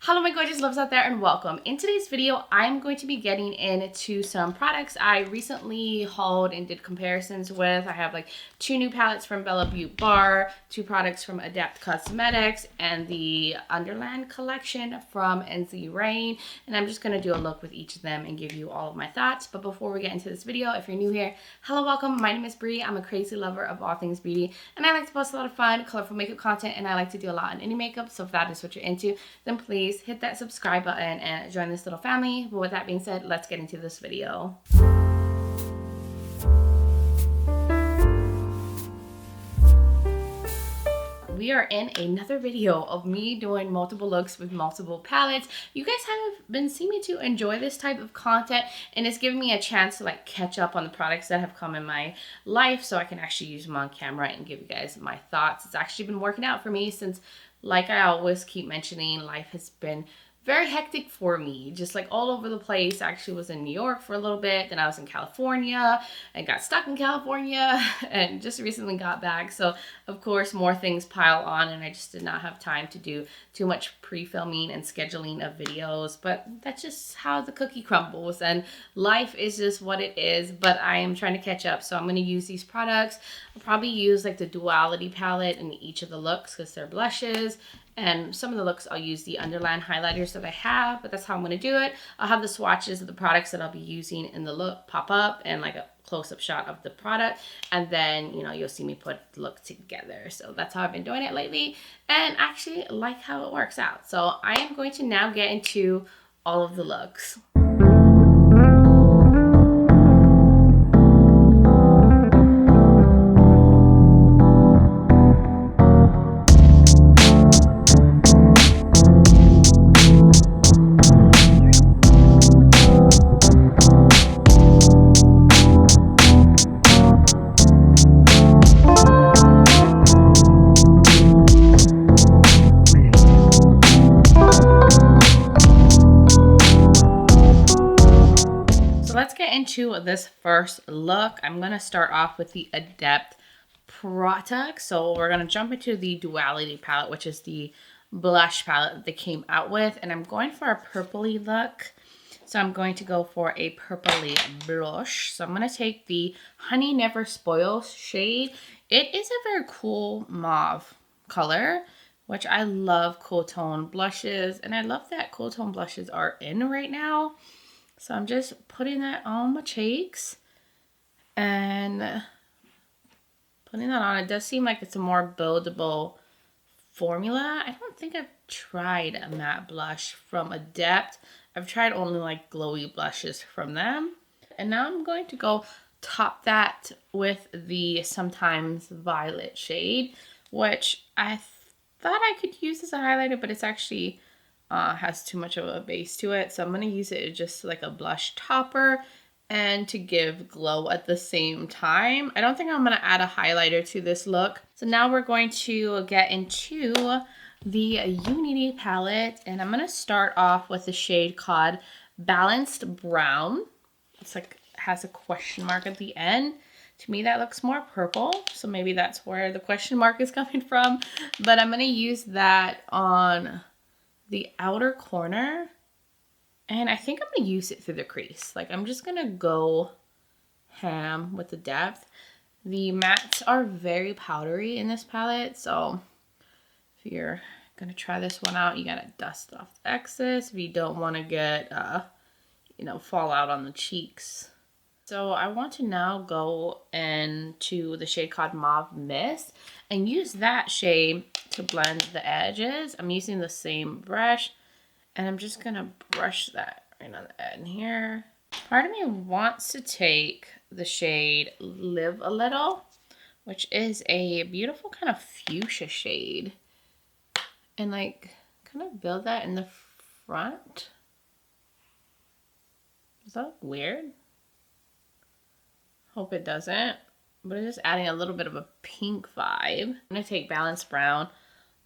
Hello my gorgeous loves out there and welcome. In today's video, I'm going to be getting into some products I recently hauled and did comparisons with. I have like 2 new palettes from Beaute Bar, 2 products from Adept Cosmetics, and the Underland collection from Ensley Reign. And I'm just going to do a look with each of them and give you all of my thoughts. But before we get into this video, if you're new here, hello, welcome. My name is Bree. I'm a crazy lover of all things beauty. And I like to post a lot of fun, colorful makeup content. And I like to do a lot on indie makeup. So if that is what you're into, then please hit that subscribe button and join this little family. But with that being said, let's get into this video. We are in another video of me doing multiple looks with multiple palettes. You guys have been seeing me to enjoy this type of content, and it's giving me a chance to like catch up on the products that have come in my life so I can actually use them on camera and give you guys my thoughts. It's actually been working out for me since, like I always keep mentioning, life has been very hectic for me, just like all over the place. I actually was in New York for a little bit, then I was in California and got stuck in California and just recently got back. So of course more things pile on and I just did not have time to do too much pre-filming and scheduling of videos, but that's just how the cookie crumbles and life is just what it is. But I am trying to catch up, so I'm going to use these products. I'll probably use like the Duality palette in each of the looks because they're blushes. And some of the looks I'll use the Underland highlighters that I have, but that's how I'm going to do it. I'll have the swatches of the products that I'll be using in the look pop up and like a close-up shot of the product. And then, you know, you'll see me put the look together. So that's how I've been doing it lately. And actually like how it works out. So I am going to now get into all of the looks. Into this first look, I'm going to start off with the Adept product. So we're going to jump into the Duality palette, which is the blush palette that they came out with. And I'm going for a purpley look. So I'm going to go for a purpley blush. So I'm going to take the Honey Never Spoils shade. It is a very cool mauve color, which I love cool tone blushes. And I love that cool tone blushes are in right now. So I'm just putting that on my cheeks and putting that on. It does seem like it's a more buildable formula. I don't think I've tried a matte blush from Adept. I've tried only like glowy blushes from them. And now I'm going to go top that with the Sometimes Violet shade, which I thought I could use as a highlighter, but it's actually has too much of a base to it. So I'm going to use it just like a blush topper and to give glow at the same time. I don't think I'm going to add a highlighter to this look. So now we're going to get into the Unity palette. And I'm going to start off with the shade called Balanced Brown. It's like has a question mark at the end. To me, that looks more purple. So maybe that's where the question mark is coming from. But I'm going to use that on the outer corner, and I think I'm gonna use it through the crease. Like I'm just gonna go ham with the depth. The mattes are very powdery in this palette, so if you're gonna try this one out, you gotta dust off the excess if you don't want to get you know, fall out on the cheeks. So I want to now go into the shade called Mauve Mist and use that shade to blend the edges. I'm using the same brush and I'm just going to brush that right on the end here. Part of me wants to take the shade Live a Little, which is a beautiful kind of fuchsia shade, and like kind of build that in the front. Does that look weird? Hope it doesn't, but it's just adding a little bit of a pink vibe. I'm going to take Balanced Brown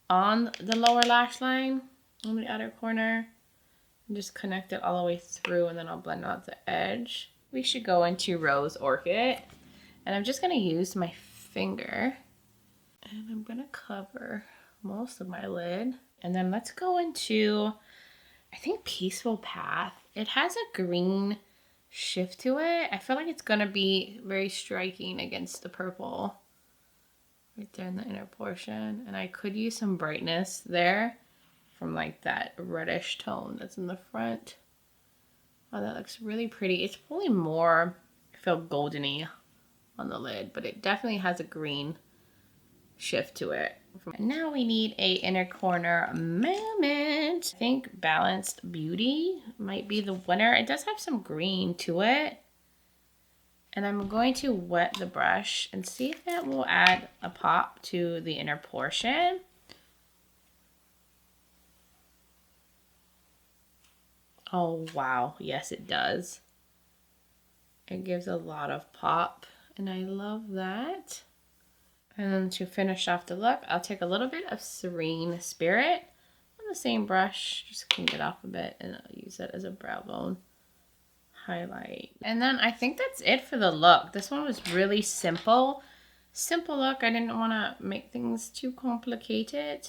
on the lower lash line on the outer corner and just connect it all the way through, and then I'll blend out the edge. We should go into Rose Orchid, and I'm just going to use my finger and I'm going to cover most of my lid. And then let's go into think Peaceful Path. It has a green shift to it. I feel like it's gonna be very striking against the purple right there in the inner portion. And I could use some brightness there from like that reddish tone that's in the front. Oh, that looks really pretty. It's probably more, I feel goldeny on the lid, but it definitely has a green shift to it. And now we need a inner corner moment. I think Balanced Beauty might be the winner. It does have some green to it. And I'm going to wet the brush and see if that will add a pop to the inner portion. Oh, wow. Yes, it does. It gives a lot of pop, and I love that. And then to finish off the look, I'll take a little bit of Serene Spirit on the same brush, just clean it off a bit, and I'll use it as a brow bone highlight. And then I think that's it for the look. This one was really simple. Simple look. I didn't want to make things too complicated,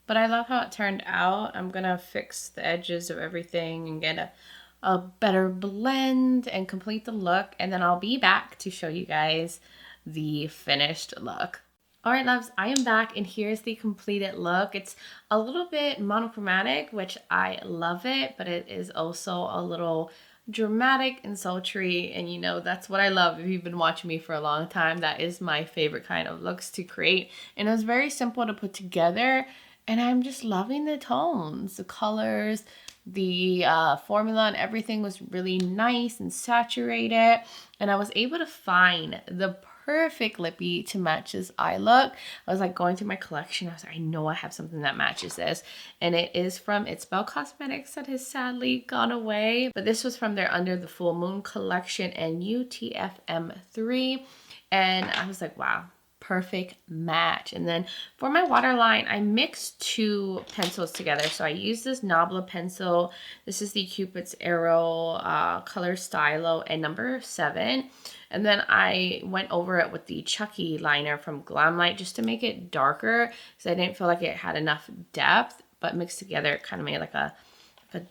but I love how it turned out. I'm going to fix the edges of everything and get a better blend and complete the look. And then I'll be back to show you guys the finished look. All right, loves, I am back and here's the completed look. It's a little bit monochromatic, which I love it, but it is also a little dramatic and sultry, and you know that's what I love. If you've been watching me for a long time, that is my favorite kind of looks to create, and it was very simple to put together, and I'm just loving the tones, the colors, the formula, and everything was really nice and saturated, and I was able to find the perfect lippy to match this eye look. I was like going through my collection. I was like, I know I have something that matches this. And it is from It's Belle Cosmetics that has sadly gone away. But this was from their Under the Full Moon collection and UTFM3. And I was like, wow, perfect match. And then for my waterline, I mixed two pencils together. So I used this Nabla pencil. This is the Cupid's Arrow color stylo and number 7. And then I went over it with the Chucky liner from Glamlite just to make it darker because I didn't feel like it had enough depth, but mixed together it kind of made like a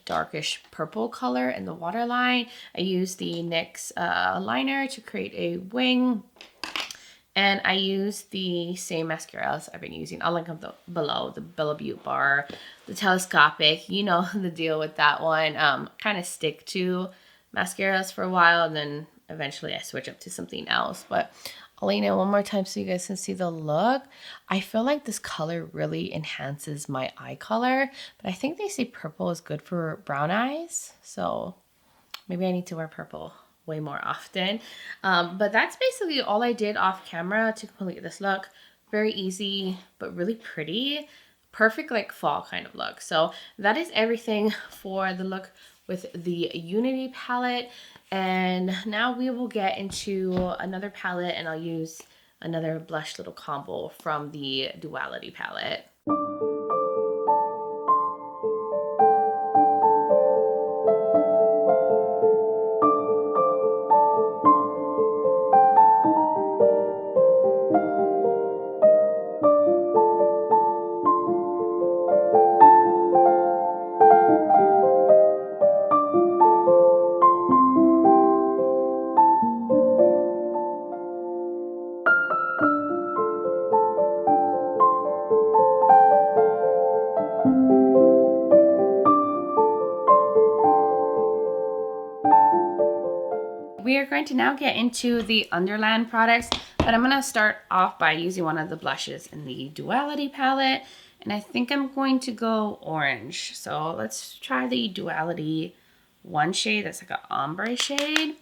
darkish purple color in the waterline. I used the NYX liner to create a wing. And I used the same mascaras I've been using. I'll link them below. The Beaute Bar, the Telescopic. You know the deal with that one. Kind of stick to mascaras for a while, and then eventually I switch up to something else. But I'll lean in one more time so you guys can see the look. I feel like this color really enhances my eye color. But I think they say purple is good for brown eyes. So maybe I need to wear purple way more often. But that's basically all I did off camera to complete this look. Very easy, but really pretty. Perfect like fall kind of look. So that is everything for the look with the Unity palette. And now we will get into another palette, and I'll use another blush little combo from the Duality palette. We are going to now get into the Underland products, but I'm going to start off by using one of the blushes in the Duality palette, and I think I'm going to go orange. So let's try the Duality one shade that's like an ombre shade,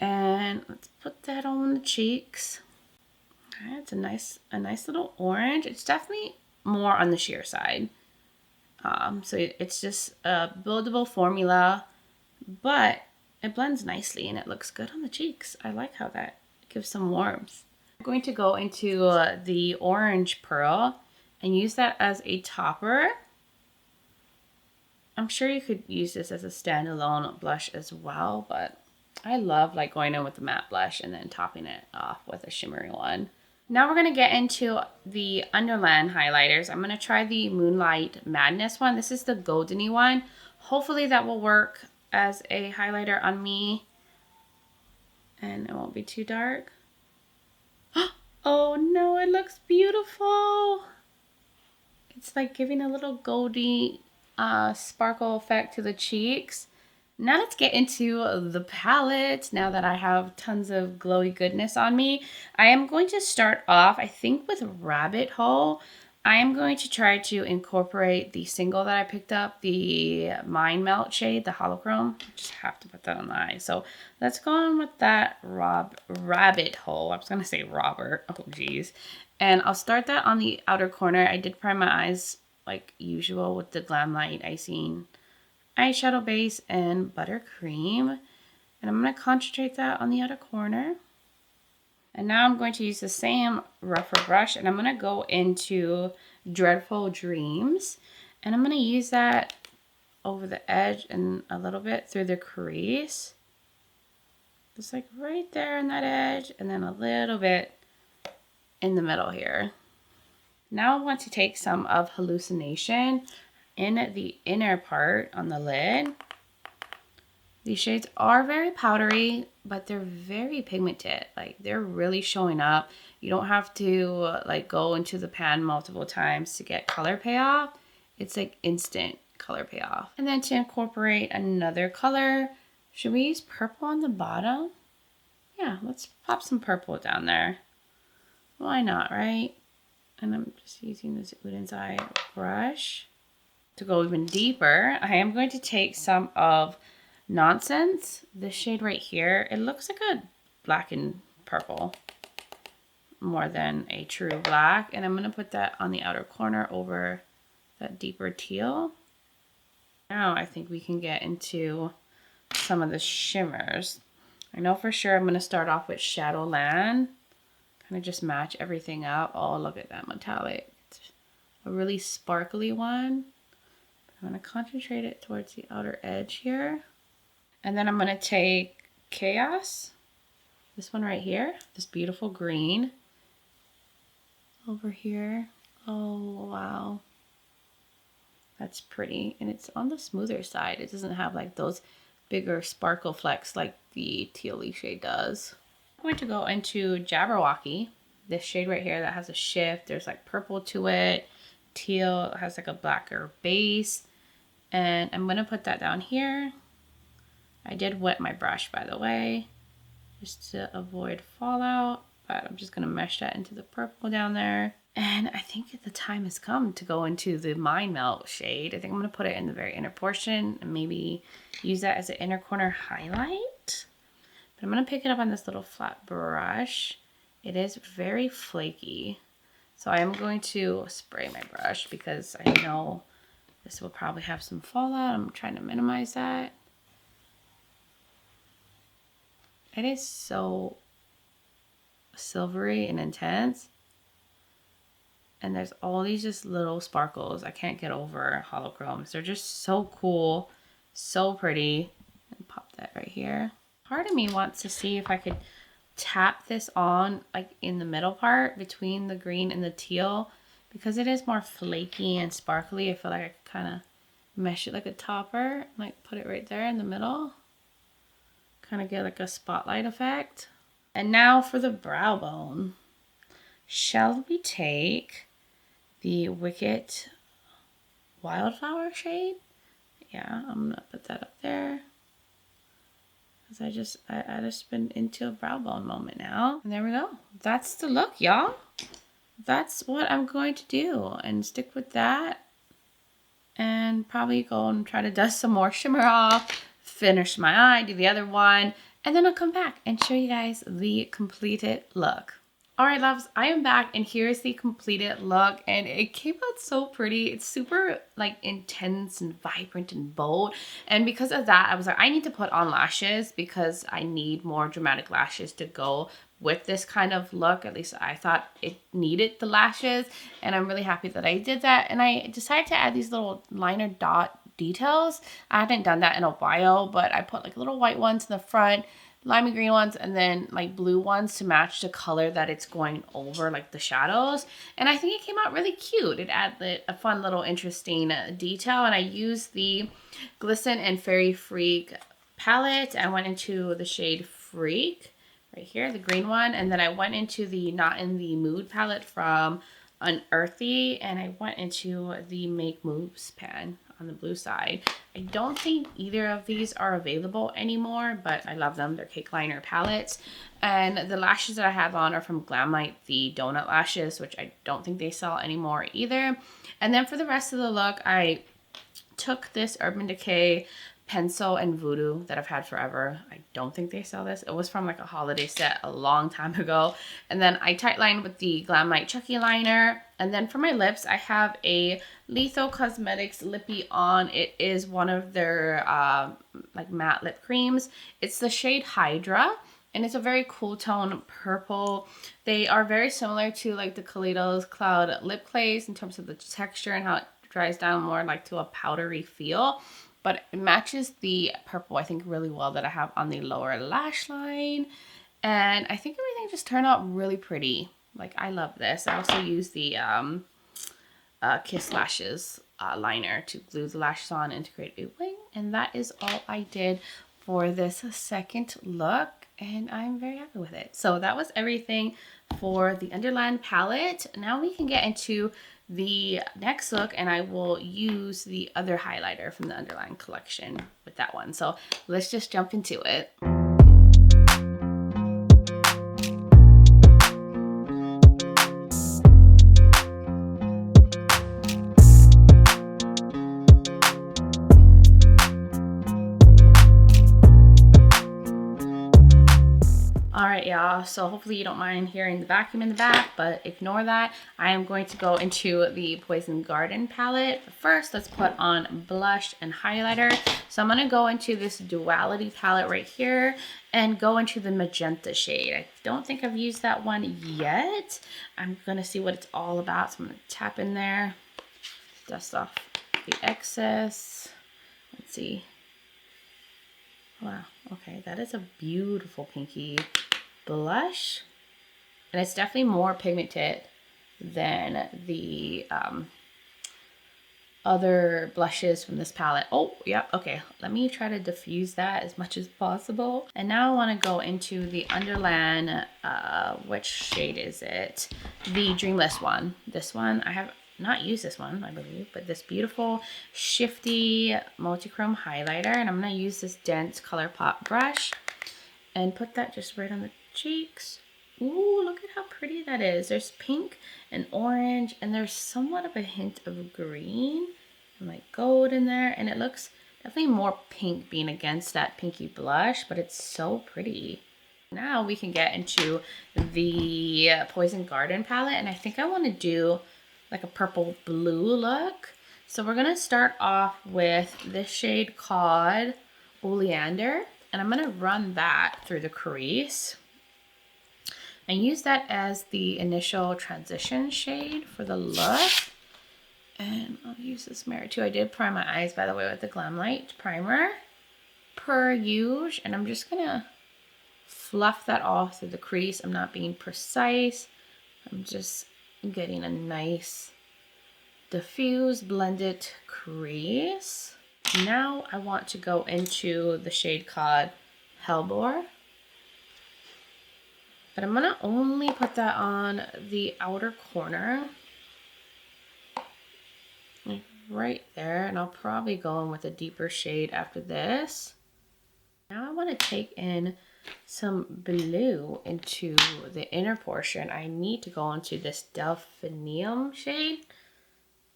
and let's put that on the cheeks. Okay, it's a nice little orange. It's definitely more on the sheer side. So it's just a buildable formula, but it blends nicely and it looks good on the cheeks. I like how that gives some warmth. I'm going to go into the orange pearl and use that as a topper. I'm sure you could use this as a standalone blush as well, but I love like going in with the matte blush and then topping it off with a shimmery one. Now we're going to get into the Underland highlighters. I'm going to try the Moonlight Madness one. This is the goldeny one. Hopefully that will work as a highlighter on me and it won't be too dark. Oh no, it looks beautiful. It's like giving a little goldy sparkle effect to the cheeks. Now let's get into the palette. Now that I have tons of glowy goodness on me, I am going to start off, I think, with Rabbit Hole. I am going to try to incorporate the single that I picked up, the Mind Melt shade, the Holochrome. I just have to put that on the eye. So let's go on with that Rabbit Hole. I was going to say Robert. Oh, geez. And I'll start that on the outer corner. I did prime my eyes like usual with the Glamlite Icing eyeshadow base and buttercream. And I'm going to concentrate that on the outer corner. And now I'm going to use the same rougher brush and I'm going to go into Dreadful Dreams. And I'm going to use that over the edge and a little bit through the crease. Just like right there on that edge and then a little bit in the middle here. Now I want to take some of Hallucination in the inner part on the lid. These shades are very powdery, but they're very pigmented. Like they're really showing up. You don't have to like go into the pan multiple times to get color payoff. It's like instant color payoff. And then to incorporate another color, should we use purple on the bottom? Yeah, let's pop some purple down there. Why not, right? And I'm just using this Uden's Eye brush. To go even deeper, I am going to take some of Nonsense, this shade right here. It looks like a black and purple more than a true black. And I'm going to put that on the outer corner over that deeper teal. Now I think we can get into some of the shimmers. I know for sure I'm going to start off with Shadowland. Kind of just match everything up. Oh, look at that metallic. It's a really sparkly one. I'm going to concentrate it towards the outer edge here. And then I'm going to take Chaos, this one right here, this beautiful green over here. Oh, wow. That's pretty. And it's on the smoother side. It doesn't have like those bigger sparkle flecks like the tealy shade does. I'm going to go into Jabberwocky, this shade right here that has a shift. There's like purple to it. Teal has like a blacker base. And I'm going to put that down here. I did wet my brush, by the way, just to avoid fallout, but I'm just going to mesh that into the purple down there. And I think the time has come to go into the Mind Melt shade. I think I'm going to put it in the very inner portion and maybe use that as an inner corner highlight. But I'm going to pick it up on this little flat brush. It is very flaky. So I am going to spray my brush because I know this will probably have some fallout. I'm trying to minimize that. It is so silvery and intense. And there's all these just little sparkles. I can't get over holochromes. They're just so cool, so pretty. And pop that right here. Part of me wants to see if I could tap this on like in the middle part between the green and the teal. Because it is more flaky and sparkly. I feel like I could kind of mesh it like a topper. Like put it right there in the middle. Kind of get like a spotlight effect. And now for the brow bone. Shall we take the Wicked Wildflower shade? Yeah, I'm gonna put that up there. Cause I just been into a brow bone moment now. And there we go. That's the look, y'all. That's what I'm going to do. And stick with that. And probably go and try to dust some more shimmer off. Finish my eye, do the other one, and then I'll come back and show you guys the completed look. All right, loves, I am back and here's the completed look and it came out so pretty. It's super like intense and vibrant and bold. And because of that, I was like, I need to put on lashes because I need more dramatic lashes to go with this kind of look. At least I thought it needed the lashes and I'm really happy that I did that. And I decided to add these little liner dot details. I haven't done that in a while, but I put like little white ones in the front limey green ones and then like blue ones to match the color that it's going over, like the shadows. And I think it came out really cute. It added a fun little interesting detail. And I used the Glisten X Fairy Freak palette. I went into the shade Freak right here, the green one. And then I went into the Not in the Mood palette from Unearthly. And I went into the Make Moves pan on the blue side. I don't think either of these are available anymore, but I love them. They're cake liner palettes. And the lashes that I have on are from Glamlite, the Donut Lashes, which I don't think they sell anymore either. And then for the rest of the look, I took this Urban Decay pencil and voodoo that I've had forever. I don't think they sell this. It was from like a holiday set a long time ago. And then I tight lined with the Glamlite Chucky liner. And then for my lips, I have a Lethal Cosmetics Lippy on. It is one of their like matte lip creams. It's the shade Hydra. And it's a very cool tone purple. They are very similar to like the Kaleidos Cloud lip clays in terms of the texture and how it dries down more like to a powdery feel. But it matches the purple, I think, really well that I have on the lower lash line. And I think everything just turned out really pretty. Like, I love this. I also use the Kiss Lashes liner to glue the lashes on and to create a wing. And that is all I did for this second look. And I'm very happy with it. So that was everything for the Underland palette. Now we can get into the next look, and I will use the other highlighter from the Underland collection with that one. So let's just jump into it. Alright y'all, so hopefully you don't mind hearing the vacuum in the back, but ignore that. I am going to go into the Poison Garden palette. But first, let's put on blush and highlighter. So I'm going to go into this Duality palette right here and go into the magenta shade. I don't think I've used that one yet. I'm going to see what it's all about. So I'm going to tap in there, dust off the excess. Let's see. Wow, okay, that is a beautiful pinky blush. And it's definitely more pigmented than the other blushes from this palette. Oh, yeah, okay. Let me try to diffuse that as much as possible. And now I want to go into the Underland, which shade is it? The Dreamless one. This one, I have not used this one, I believe, but this beautiful shifty multi-chrome highlighter. And I'm going to use this dense ColourPop brush and put that just right on the cheeks. Ooh, look at how pretty that is. There's pink and orange, and there's somewhat of a hint of green and like gold in there. And it looks definitely more pink being against that pinky blush, but it's so pretty. Now we can get into the Poison Garden palette, and I think I want to do like a purple blue look. So we're gonna start off with this shade called Oleander, and I'm gonna run that through the crease and use that as the initial transition shade for the look. And I'll use this mirror too. I did prime my eyes, by the way, with the Glamlite primer per usual, and I'm just gonna fluff that off through the crease. I'm not being precise. I'm just getting a nice diffuse blended crease. Now I want to go into the shade called Hellbore, but I'm gonna only put that on the outer corner, like right there, and I'll probably go in with a deeper shade after this. Now I want to take in some blue into the inner portion. I need to go into this Delphinium shade.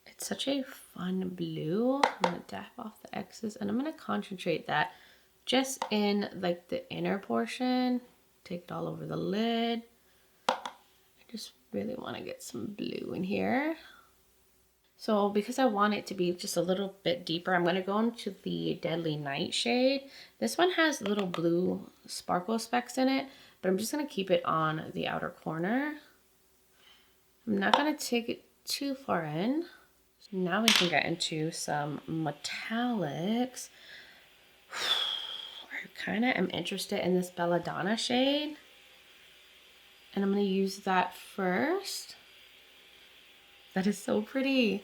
It's such a fun blue. I'm going to dab off the excess, and I'm going to concentrate that just in like the inner portion. Take it all over the lid. I just really want to get some blue in here. So because I want it to be just a little bit deeper, I'm going to go into the Deadly Night shade. This one has little blue sparkle specks in it, but I'm just going to keep it on the outer corner. I'm not going to take it too far in. So now we can get into some metallics. kind of am interested in this Belladonna shade. And I'm going to use that first. That is so pretty.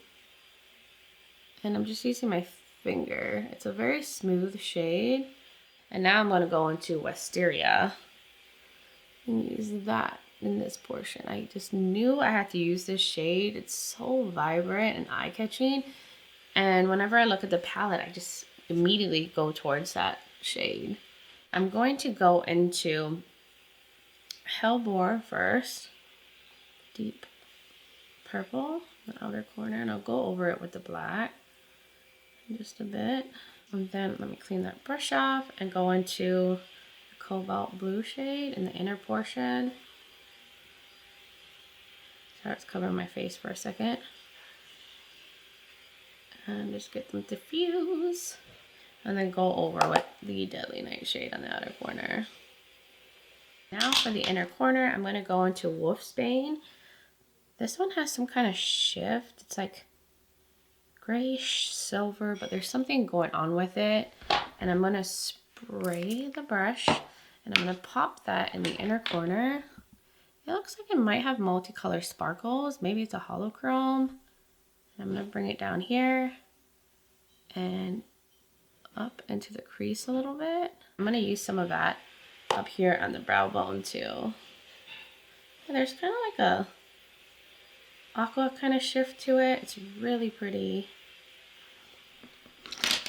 And I'm just using my finger. It's a very smooth shade. And now I'm going to go into Wisteria and use that in this portion. I just knew I had to use this shade. It's so vibrant and eye-catching. And whenever I look at the palette, I just immediately go towards that shade. I'm going to go into Hellbore first. Deep purple, the outer corner, and I'll go over it with the black just a bit. And then let me clean that brush off and go into the cobalt blue shade in the inner portion. Starts covering my face for a second. And just get them to fuse. And then go over with the Deadly Nightshade on the outer corner. Now for the inner corner, I'm going to go into Wolfsbane. This one has some kind of shift. It's like grayish silver, but there's something going on with it. And I'm going to spray the brush and I'm going to pop that in the inner corner. It looks like it might have multicolor sparkles. Maybe it's a holochrome. And I'm going to bring it down here and up into the crease a little bit. I'm going to use some of that up here on the brow bone too. And there's kind of like a aqua kind of shift to it. It's really pretty.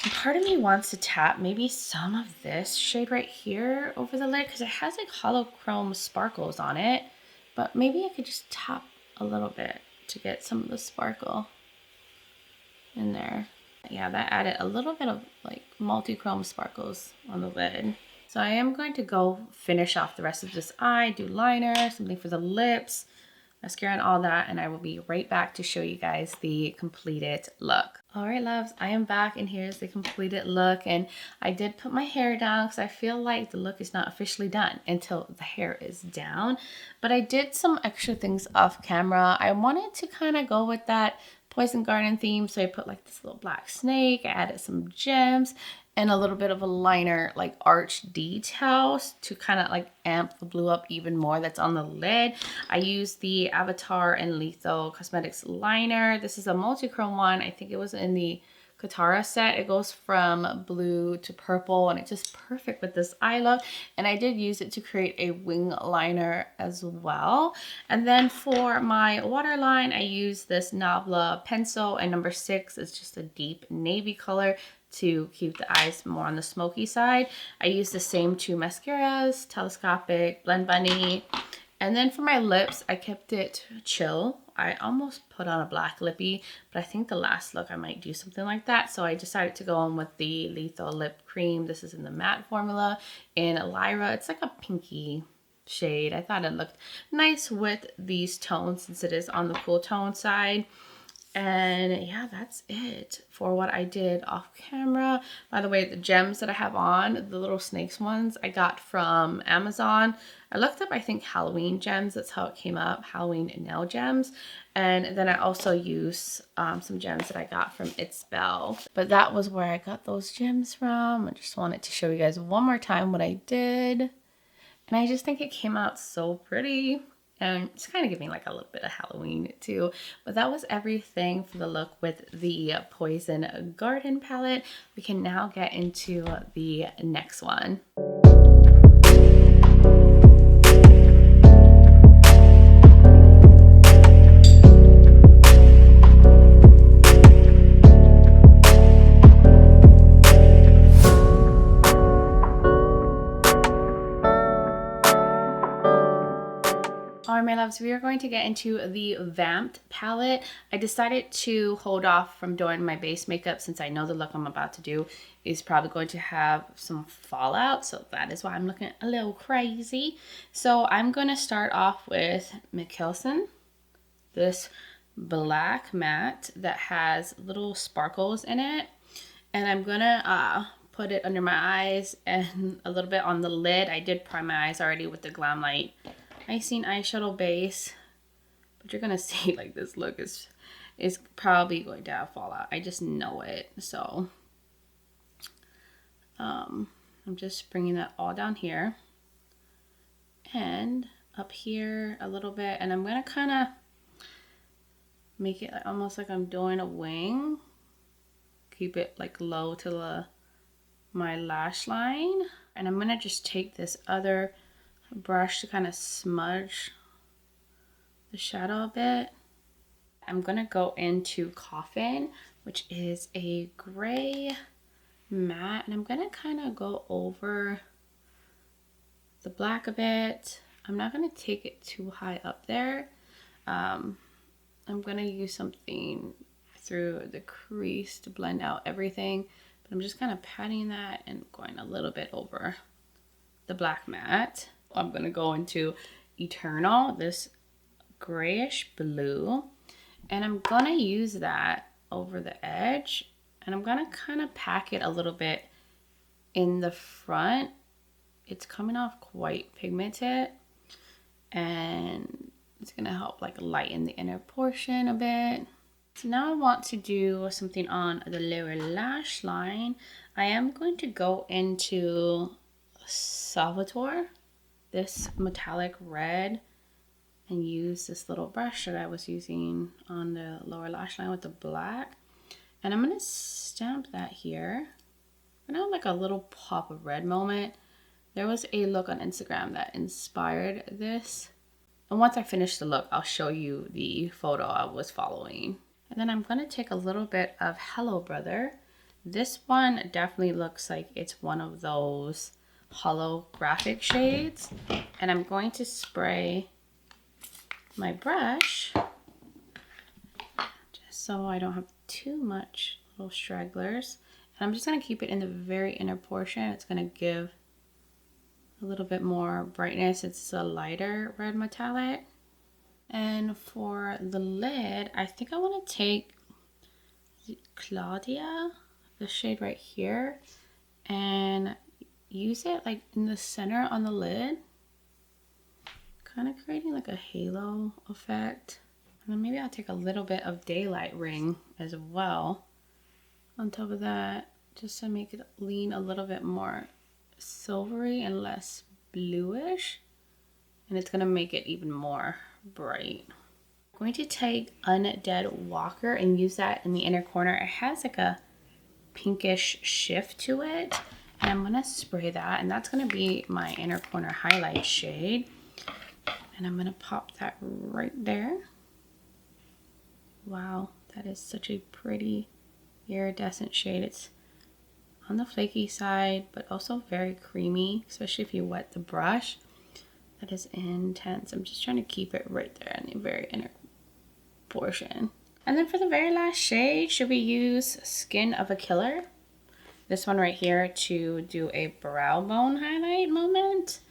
And part of me wants to tap maybe some of this shade right here over the lid because it has like holochrome sparkles on it. But maybe I could just tap a little bit to get some of the sparkle in there. Yeah, that added a little bit of like multi-chrome sparkles on the lid. So I am going to go finish off the rest of this eye, do liner, something for the lips, mascara and all that, and I will be right back to show you guys the completed look. All right, loves, I am back and here's the completed look, and I did put my hair down because I feel like the look is not officially done until the hair is down, but I did some extra things off camera. I wanted to kind of go with that Poison Garden theme, so I put like this little black snake, I added some gems, and a little bit of a liner, like arch details to kind of like amp the blue up even more that's on the lid. I used the Avatar and Lethal Cosmetics liner. This is a multi-chrome one. I think it was in the Katara set. It goes from blue to purple and it's just perfect with this eye look. And I did use it to create a wing liner as well. And then for my waterline, I used this Nabla pencil, and number 6 is just a deep navy color to keep the eyes more on the smoky side. I used the same 2 mascaras, Telescopic, Blend Bunny. And then for my lips, I kept it chill. I almost put on a black lippy, but I think the last look I might do something like that. So I decided to go on with the Lethal Lip Cream. This is in the matte formula in Lyra. It's like a pinky shade. I thought it looked nice with these tones since it is on the cool tone side. And yeah, that's it for what I did off camera. By the way, the gems that I have on, the little snakes ones, I got from Amazon. I looked up, I think, Halloween gems. That's how it came up, Halloween nail gems. And then I also use some gems that I got from It's Belle. But that was where I got those gems from. I just wanted to show you guys one more time what I did. And I just think it came out so pretty. And it's kind of giving like a little bit of Halloween too. But that was everything for the look with the Poison Garden palette. We can now get into the next one. All right, my loves, we are going to get into the Vamp palette. I decided to hold off from doing my base makeup since I know the look I'm about to do is probably going to have some fallout. So that is why I'm looking a little crazy. So I'm going to start off with Mikkelsen, this black matte that has little sparkles in it. And I'm going to put it under my eyes and a little bit on the lid. I did prime my eyes already with the Glamlite Icing eyeshadow base, but you're gonna see like this look is probably going to have fallout. I just know it. So I'm just bringing that all down here and up here a little bit, and I'm gonna kind of make it almost like I'm doing a wing. Keep it like low to my lash line, and I'm gonna just take this other brush to kind of smudge the shadow a bit. I'm gonna go into Coffin, which is a gray matte, and I'm gonna kind of go over the black a bit. I'm not gonna take it too high up there. I'm gonna use something through the crease to blend out everything, but I'm just kind of patting that and going a little bit over the black matte. I'm gonna go into Eternal, this grayish blue, and I'm gonna use that over the edge, and I'm gonna kind of pack it a little bit in the front. It's coming off quite pigmented, and it's gonna help like lighten the inner portion a bit. So now I want to do something on the lower lash line. I am going to go into Salvatore, this metallic red, and use this little brush that I was using on the lower lash line with the black. And I'm gonna stamp that here. I'm gonna have like a little pop of red moment. There was a look on Instagram that inspired this. And once I finish the look, I'll show you the photo I was following. And then I'm gonna take a little bit of Hello Brother. This one definitely looks like it's one of those holographic shades. And I'm going to spray my brush just so I don't have too much little stragglers. And I'm just gonna keep it in the very inner portion. It's gonna give a little bit more brightness. It's a lighter red metallic. And for the lid, I think I want to take Claudia, the shade right here, and use it like in the center on the lid, kind of creating like a halo effect. And then maybe I'll take a little bit of Daylight Ring as well on top of that, just to make it lean a little bit more silvery and less bluish, and it's gonna make it even more bright. I'm going to take Undead Walker and use that in the inner corner. It has like a pinkish shift to it, and I'm gonna spray that, and that's gonna be my inner corner highlight shade, and I'm gonna pop that right there. Wow, that is such a pretty iridescent shade. It's on the flaky side, but also very creamy, especially if you wet the brush. That is intense. I'm just trying to keep it right there in the very inner portion. And then for the very last shade, should we use Skin of a Killer? This one right here to do a brow bone highlight moment.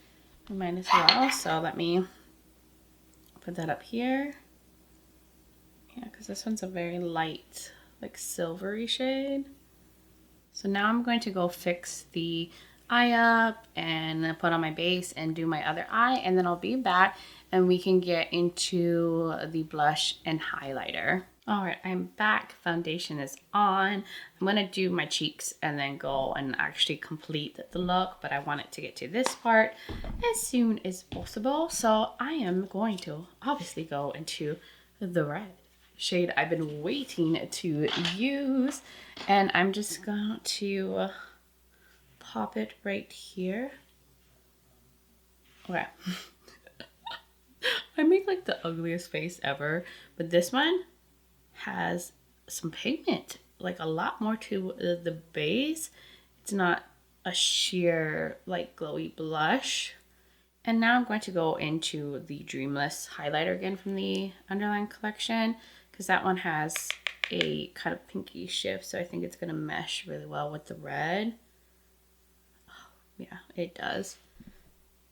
We might as well. So let me put that up here. Yeah, because this one's a very light, like silvery shade. So now I'm going to go fix the eye up and put on my base and do my other eye, and then I'll be back and we can get into the blush and highlighter. All right, I'm back. Foundation is on. I'm gonna do my cheeks and then go and actually complete the look, but I want it to get to this part as soon as possible. So I am going to obviously go into the red shade I've been waiting to use, and I'm just going to pop it right here. Okay. I make like the ugliest face ever, but this one has some pigment, like a lot more to the base. It's not a sheer like glowy blush. And now I'm going to go into the Dreamless highlighter again from the Underland collection, because that one has a kind of pinky shift, so I think it's going to mesh really well with the red. Oh, yeah, it does.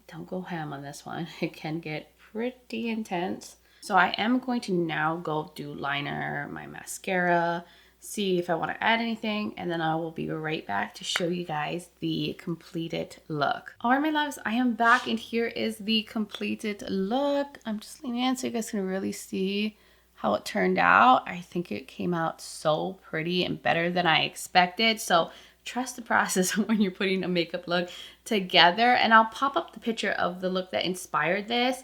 Don't go ham on this one. It can get pretty intense. So I am going to now go do liner, my mascara, see if I want to add anything, and then I will be right back to show you guys the completed look. All right, my loves, I am back, and here is the completed look. I'm just leaning in so you guys can really see how it turned out. I think it came out so pretty and better than I expected. So trust the process when you're putting a makeup look together. And I'll pop up the picture of the look that inspired this.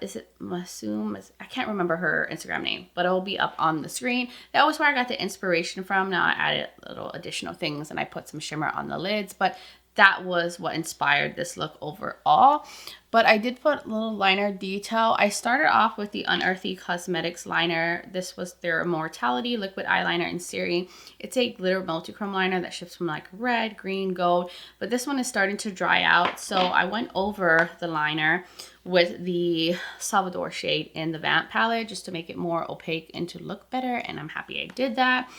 Is it Masoom? I can't remember her Instagram name, but it'll be up on the screen. That was where I got the inspiration from. Now I added little additional things and I put some shimmer on the lids, but that was what inspired this look overall. But I did put a little liner detail. I started off with the Unearthly Cosmetics liner. This was their Immortality liquid eyeliner in series. It's a glitter multichrome liner that shifts from like red, green, gold, but this one is starting to dry out. So I went over the liner with the Salvador shade in the Vamp palette just to make it more opaque and to look better, and I'm happy I did that.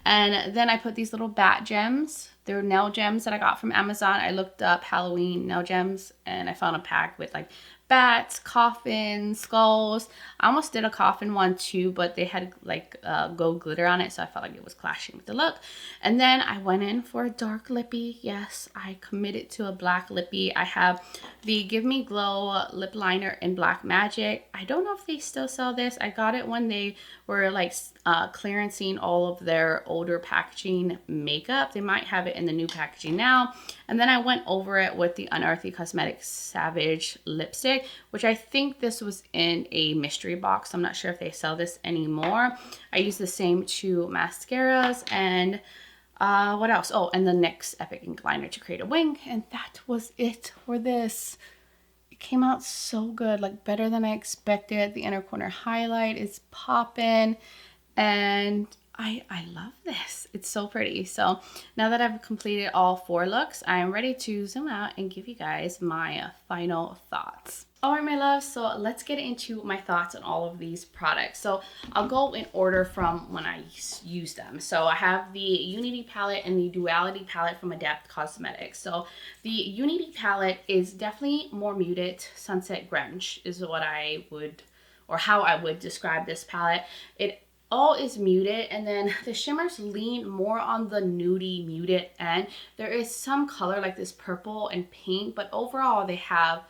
And then I put these little bat gems. They're nail gems that I got from Amazon. I looked up Halloween nail gems and I found a pack with like bats, coffins, skulls. I almost did a coffin one too, but they had like gold glitter on it, so I felt like it was clashing with the look. And then I went in for a dark lippy. Yes, I committed to a black lippy. I have the Give Me Glow lip liner in Black Magic. I don't know if they still sell this. I got it when they were like clearancing all of their older packaging makeup. They might have it in the new packaging now. And then I went over it with the Unearthly Cosmetics Savage lipstick, which I think this was in a mystery box. I'm not sure if they sell this anymore. I used the same two mascaras and what else? Oh, and the NYX Epic Ink Liner to create a wing. And that was it for this. It came out so good, like better than I expected. The inner corner highlight is popping and I love this. It's so pretty. So now that I've completed all 4 looks, I'm ready to zoom out and give you guys my final thoughts. All right, my loves, so let's get into my thoughts on all of these products. So I'll go in order from when I use them. So I have the Unity palette and the Duality palette from Adept Cosmetics. So the Unity palette is definitely more muted. Sunset Grunge is what I would, or how I would describe this palette. It all is muted, and then the shimmers lean more on the nudie muted end. There is some color like this purple and pink, but overall they have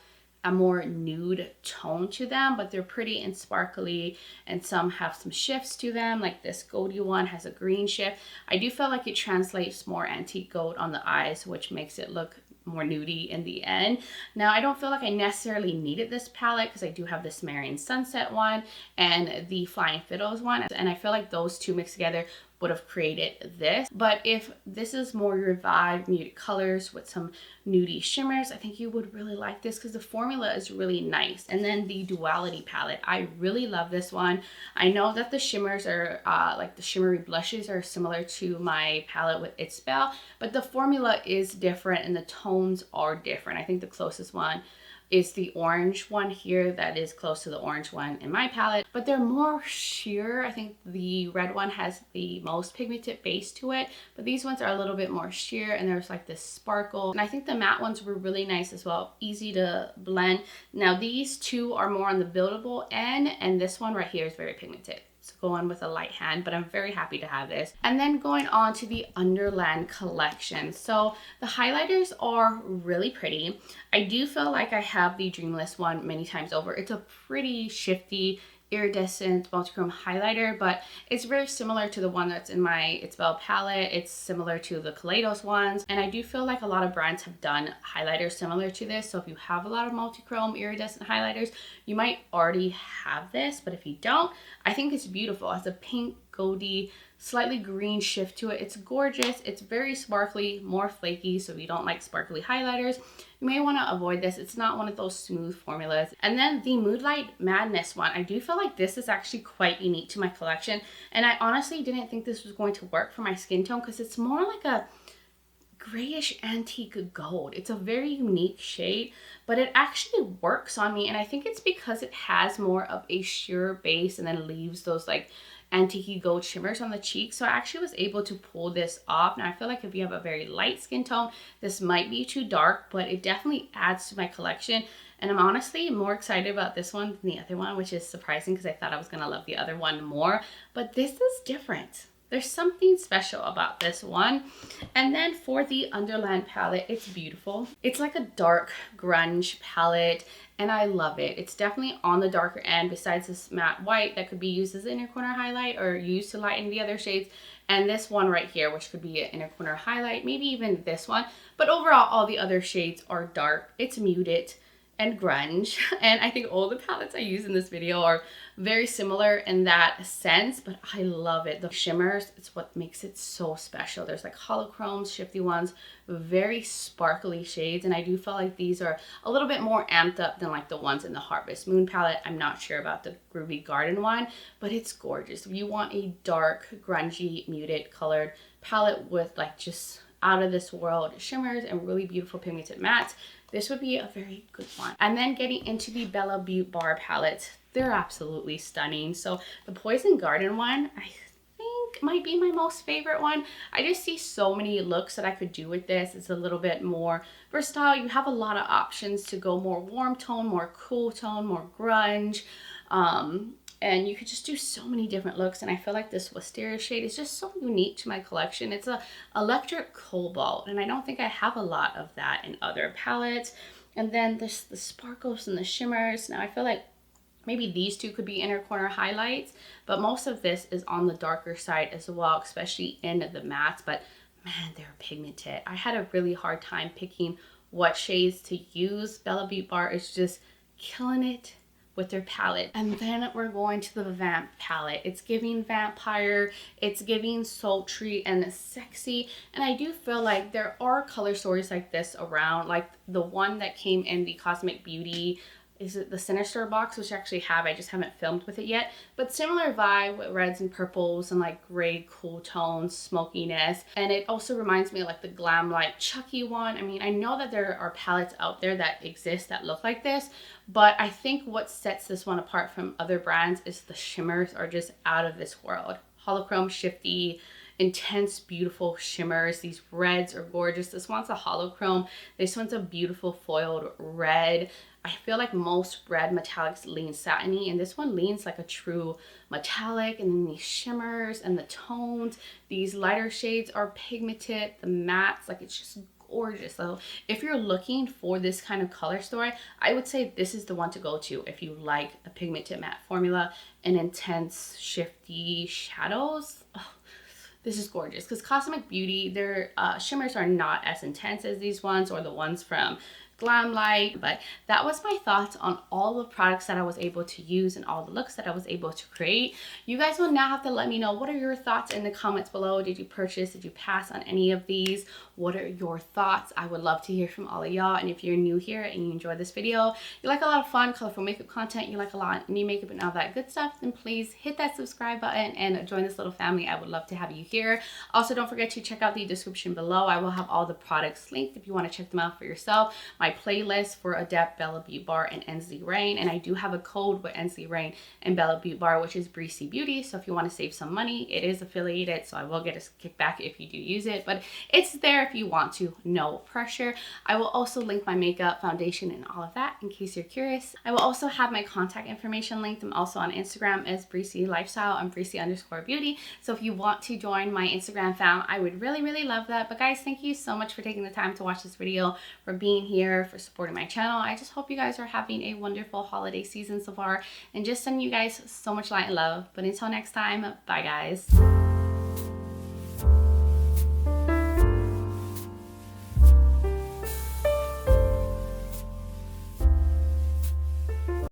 a more nude tone to them, but they're pretty and sparkly, and some have some shifts to them, like this goldy one has a green shift. I do feel like it translates more antique gold on the eyes, which makes it look more nudie in the end. Now, I don't feel like I necessarily needed this palette because I do have this Marion Sunset one and the Flying Fiddles one, and I feel like those two mixed together would have created this. But if this is more revived muted colors with some nudie shimmers, I think you would really like this because the formula is really nice. And then the Duality palette, I really love this one. I know that the shimmers are like the shimmery blushes are similar to my palette with It's Spell, but the formula is different and the tones are different. I think the closest one is the orange one here that is close to the orange one in my palette, but they're more sheer. I think the red one has the most pigmented base to it, but these ones are a little bit more sheer and there's like this sparkle. And I think the matte ones were really nice as well, easy to blend. Now these two are more on the buildable end, and this one right here is very pigmented. So go on with a light hand, but I'm very happy to have this. And then going on to the Underland collection. So the highlighters are really pretty. I do feel like I have the Dreamless one many times over. It's a pretty shifty, iridescent multichrome highlighter, but it's very similar to the one that's in my It's Belle palette. It's similar to the Kaleidos ones, and I do feel like a lot of brands have done highlighters similar to this. So if you have a lot of multichrome iridescent highlighters, you might already have this, but if you don't, I think it's beautiful. It has a pink, goldy, slightly green shift to it. It's gorgeous. It's very sparkly, more flaky, so if you don't like sparkly highlighters, you may want to avoid this. It's not one of those smooth formulas. And then the Moonlight Madness one, I do feel like this is actually quite unique to my collection, and I honestly didn't think this was going to work for my skin tone because it's more like a grayish antique gold. It's a very unique shade, but it actually works on me, and I think it's because it has more of a sheer base and then leaves those like antique gold shimmers on the cheek. So I actually was able to pull this off. Now I feel like if you have a very light skin tone, this might be too dark, but it definitely adds to my collection. And I'm honestly more excited about this one than the other one, which is surprising because I thought I was gonna love the other one more, but this is different. There's something special about this one. And then for the Underland palette, it's beautiful. It's like a dark grunge palette, and I love it. It's definitely on the darker end besides this matte white that could be used as an inner corner highlight or used to lighten the other shades. And this one right here, which could be an inner corner highlight, maybe even this one. But overall, all the other shades are dark. It's muted and grunge, and I think all the palettes I use in this video are very similar in that sense, but I love it. The shimmers, it's what makes it so special. There's like holochromes, shifty ones, very sparkly shades, and I do feel like these are a little bit more amped up than like the ones in the Harvest Moon palette. I'm not sure about the Groovy Garden one, but it's gorgeous. If you want a dark, grungy, muted colored palette with like just out of this world shimmers and really beautiful pigmented mattes, this would be a very good one. And then getting into the Bella Beaute Bar palettes, they're absolutely stunning. So the Poison Garden one, I think might be my most favorite one. I just see so many looks that I could do with this. It's a little bit more versatile. You have a lot of options to go more warm tone, more cool tone, more grunge. And you could just do so many different looks. And I feel like this wisteria shade is just so unique to my collection. It's a electric cobalt, and I don't think I have a lot of that in other palettes. And then there's the sparkles and the shimmers. Now I feel like maybe these two could be inner corner highlights, but most of this is on the darker side as well, especially in the mattes. But man, they're pigmented. I had a really hard time picking what shades to use. Bella Beaute Bar is just killing it with their palette. And then we're going to the Vamp palette. It's giving vampire, it's giving sultry and sexy, and I do feel like there are color stories like this around, like the one that came in the Cosmic Beauty, is it the Sinister box, which I actually have, I just haven't filmed with it yet, but similar vibe with reds and purples and like gray cool tones, smokiness. And it also reminds me of like the Glamlite Chucky one. I mean, I know that there are palettes out there that exist that look like this, but I think what sets this one apart from other brands is the shimmers are just out of this world. Holochrome, shifty, intense, beautiful shimmers. These reds are gorgeous. This one's a holochrome. This one's a beautiful foiled red. I feel like most red metallics lean satiny, and this one leans like a true metallic. And then these shimmers and the tones, these lighter shades are pigmented, the mattes, like it's just gorgeous. So if you're looking for this kind of color story, I would say this is the one to go to if you like a pigmented matte formula and intense shifty shadows. Oh, this is gorgeous, because Cosmic Beauty, their shimmers are not as intense as these ones or the ones from Glamlite. But that was my thoughts on all the products that I was able to use and all the looks that I was able to create. You guys will now have to let me know, what are your thoughts in the comments below? Did you purchase? Did you pass on any of these? What are your thoughts? I would love to hear from all of y'all. And if you're new here and you enjoyed this video, you like a lot of fun, colorful makeup content, you like a lot of indie makeup and all that good stuff, then please hit that subscribe button and join this little family. I would love to have you here. Also, don't forget to check out the description below. I will have all the products linked if you want to check them out for yourself. My playlist for Adept, Bella Beaute Bar, and Ensley Reign. And I do have a code with Ensley Reign and Bella Beaute Bar, which is Breezy Beauty. So if you want to save some money, it is affiliated, so I will get a kickback if you do use it. But it's there if you want to, no pressure. I will also link my makeup, foundation, and all of that in case you're curious. I will also have my contact information linked. I'm also on Instagram as Breezy Lifestyle. I'm Breezy_Beauty. So if you want to join my Instagram fam, I would really, really love that. But guys, thank you so much for taking the time to watch this video, for being here, for supporting my channel. I just hope you guys are having a wonderful holiday season so far, and just sending you guys so much light and love. But until next time, bye guys.